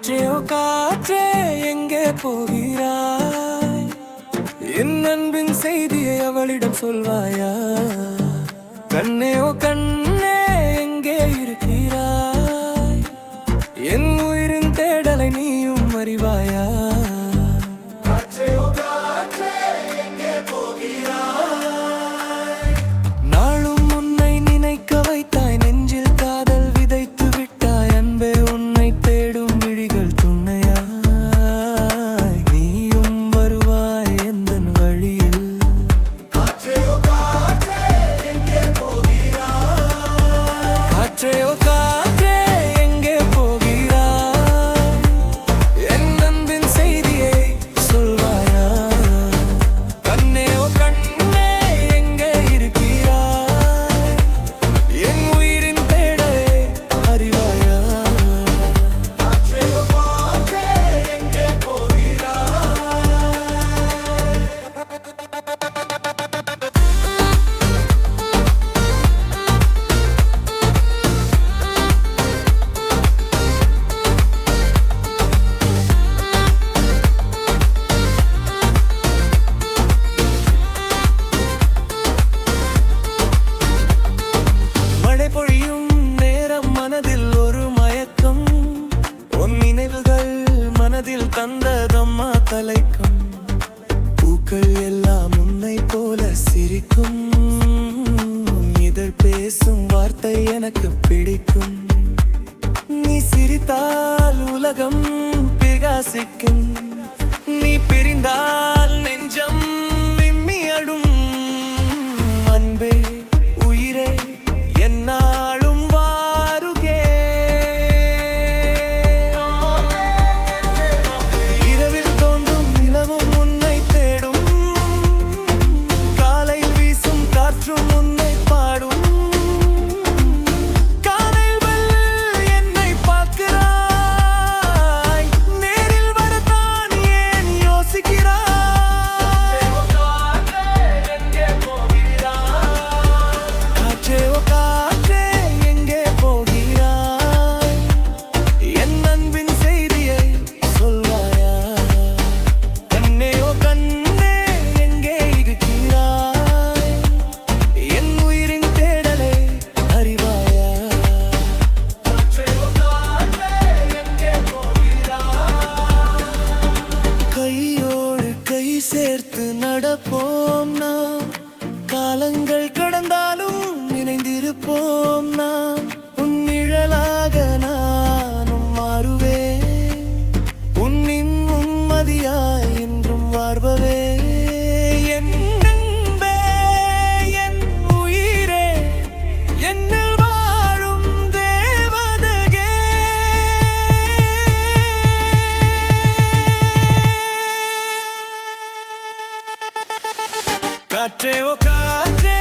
காற்றே ஓ காற்றே எங்கே போகிறாய்? என் அன்பின் செய்தியை அவளிடம் சொல்வாயா? கண்ணே ஓ கண்ணே எங்கே இருக்கிறாய்? என் உயிரின் தேடலை நீயும் அறிவாயா? காற்றே ஓ காற்றே எங்கே போகிறாய்? நாளும் உன்னை நினைக்க வைத்தாய், நெஞ்சில் காதல் விதைத்து விட்டாய். அன்பே உன்னை தேடும் விழிகள் துணையாய், நீயும் வருவாய் எந்தன் வழியில். காற்றே ஓ காற்றே எங்கே போகிறாய்? காற்றே ஓ காற்றே எங்கே போகிறாய்? என் அன்பின் செய்தியை சொல்வாயா? கண்ணே ஓ கண்ணே எங்கே இருக்கிறாய்? என் உயிரின் தேடலை அறிவாயா? காற்றே ஓ காற்றே எங்கே போகிறாய்? மழை பொழியும் நேரம் மனதில் ஒரு மயக்கம், உன் நினைவுகள் மனதில் தந்ததம்மா கலைக்கும். பூக்கள் எல்லாம் உன்னை போல சிரிக்கும், இதழ் பேசும் வார்த்தை எனக்கு பிடிக்கும். நீ சிரித்தால் உலகம் பிரகாசிக்கும், நீ பிரிந்தால் நெஞ்சம் விம்மி அடும். அன்பே உயிரே என்னாலும் வாருகே. இரவில் தோன்றும் நிலவும் உன்னை தேடும், காலையில் வீசும் காற்றும் உன்னை பாடும். காலையில் என்னை பார்க்கிறாய், நேரில் வரத்தான் ஏன் யோசிக்கிறாய்? காற்றே ஓ காற்றே எங்கே போகிறாய்? என் அன்பின் செய்தியை சொல்வாயா? கண்ணே ஓ கண்ணே எங்கே இருக்கிறாய்? என் உயிரின் தேடலை அறிவாயா? காற்றே ஓ காற்றே எங்கே போகிறாய்? கையோடு கை சேர்த்து நடப்போம் நாம், காலங்கள் கடந்தாலும் நினைந்திருப்போம் நாம். உன் நிழலாக நானும் மாறுவேன், உன்னின் உன்மதியாய் என்றும் வாழ்பவே. என் அன்பே, என் உயிரே, என்னில் வாழும் தேவதையே. காற்றே ஓ காற்றே